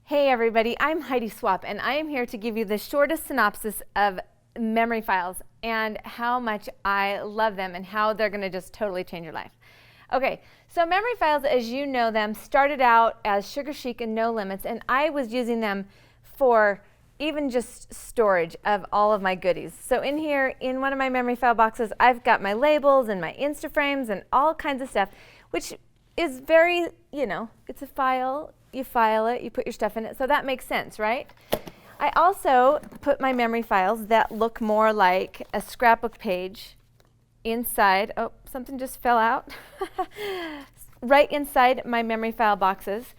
Hey everybody, I'm Heidi Swapp and I am here to give you the shortest synopsis of memory files and how much I love them and how they're going to just totally change your life. Okay, so memory files, as you know them, started out as Sugar Chic and No Limits, and I was using them for even just storage of all of my goodies. So in here, in one of my memory file boxes, I've got my labels and my insta-frames and all kinds of stuff, which is very, it's a file. You file it, you put your stuff in it, so that makes sense, right? I also put my memory files that look more like a scrapbook page inside. Oh, something just fell out. Right inside my memory file boxes,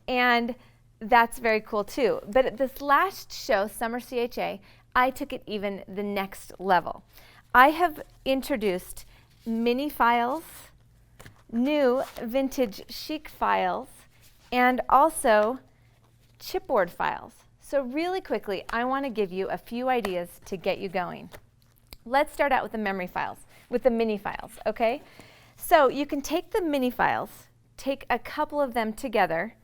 and that's very cool too. But at this last show, Summer CHA, I took it even the next level. I have introduced mini files, new vintage chic files, and also chipboard files. So really quickly, I want to give you a few ideas to get you going. Let's start out with the memory files, with the mini files, okay? So you can take the mini files, take a couple of them together,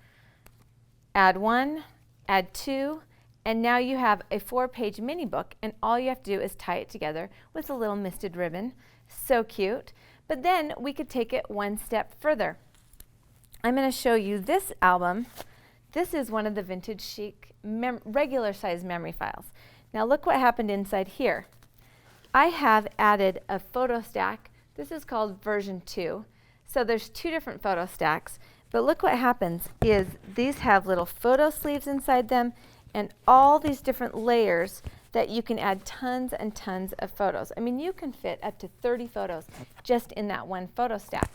add one, add two, and now you have a 4-page mini book, and all you have to do is tie it together with a little misted ribbon. So cute. But then we could take it one step further. I'm going to show you this album. This is one of the vintage chic regular size memory files. Now look what happened inside here. I have added a photo stack. This is called version 2. So there's 2 different photo stacks. But look what happens is these have little photo sleeves inside them and all these different layers that you can add tons and tons of photos. I mean, you can fit up to 30 photos just in that one photo stack.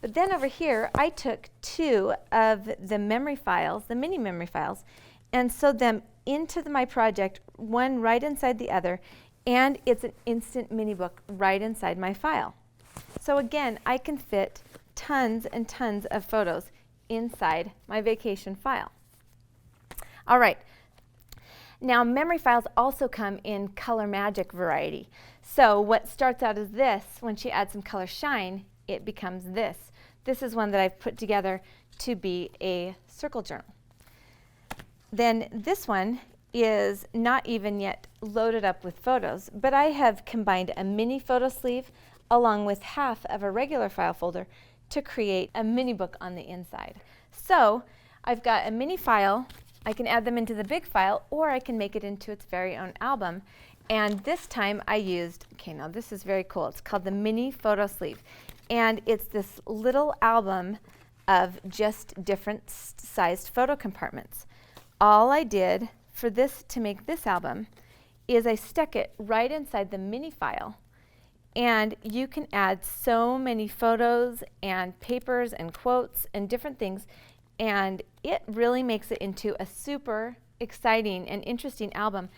But then over here, I took 2 of the memory files, the mini memory files, and sewed them into my project, one right inside the other, and it's an instant mini book right inside my file. So again, I can fit tons and tons of photos inside my vacation file. All right. Now, memory files also come in Color Magic variety. So what starts out as this, once you add some color shine, it becomes this. This is one that I've put together to be a circle journal. Then this one is not even yet loaded up with photos, but I have combined a mini photo sleeve along with half of a regular file folder to create a mini book on the inside. So I've got a mini file. I can add them into the big file, or I can make it into its very own album. And this time I used, okay, now this is very cool. It's called the mini photo sleeve. And it's this little album of just different sized photo compartments. All I did for this to make this album is I stuck it right inside the mini file. And you can add so many photos and papers and quotes and different things. And it really makes it into a super exciting and interesting album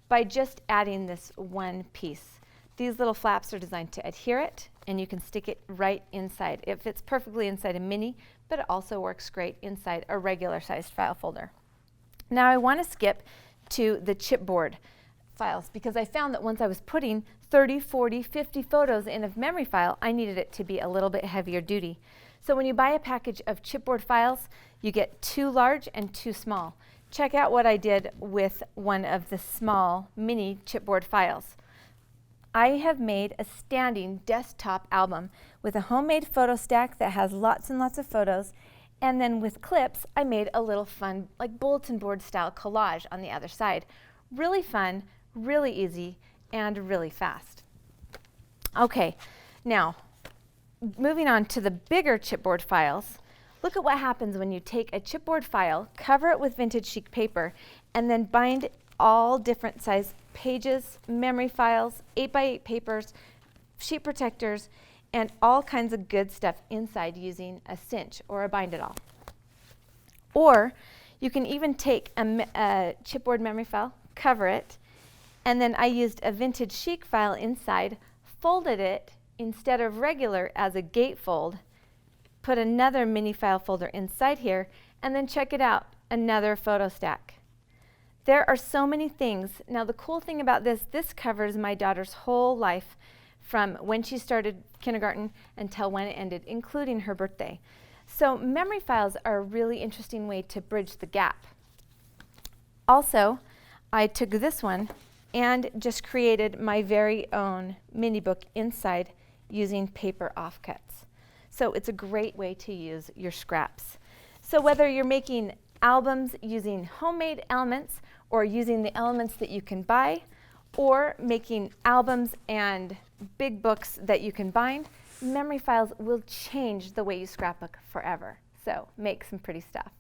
by just adding this one piece. These little flaps are designed to adhere it, and you can stick it right inside. It fits perfectly inside a mini, but it also works great inside a regular sized file folder. Now I want to skip to the chipboard files because I found that once I was putting 30, 40, 50 photos in a memory file, I needed it to be a little bit heavier duty. So when you buy a package of chipboard files, you get 2 large and 2 small. Check out what I did with one of the small mini chipboard files. I have made a standing desktop album with a homemade photo stack that has lots and lots of photos, and then with clips I made a little fun like bulletin board style collage on the other side. Really fun, really easy, and really fast. Okay, now moving on to the bigger chipboard files. Look at what happens when you take a chipboard file, cover it with vintage chic paper, and then bind all different size pages, memory files, 8x8 papers, sheet protectors, and all kinds of good stuff inside using a cinch or a bind-it-all. Or you can even take a chipboard memory file, cover it, and then I used a vintage chic file inside, folded it instead of regular as a gatefold, put another mini file folder inside here, and then check it out, another photo stack. There are so many things. Now the cool thing about this covers my daughter's whole life from when she started kindergarten until when it ended, including her birthday. So memory files are a really interesting way to bridge the gap. Also, I took this one and just created my very own mini book inside using paper offcuts. So it's a great way to use your scraps. So whether you're making albums using homemade elements or using the elements that you can buy, or making albums and big books that you can bind, memory files will change the way you scrapbook forever. So make some pretty stuff.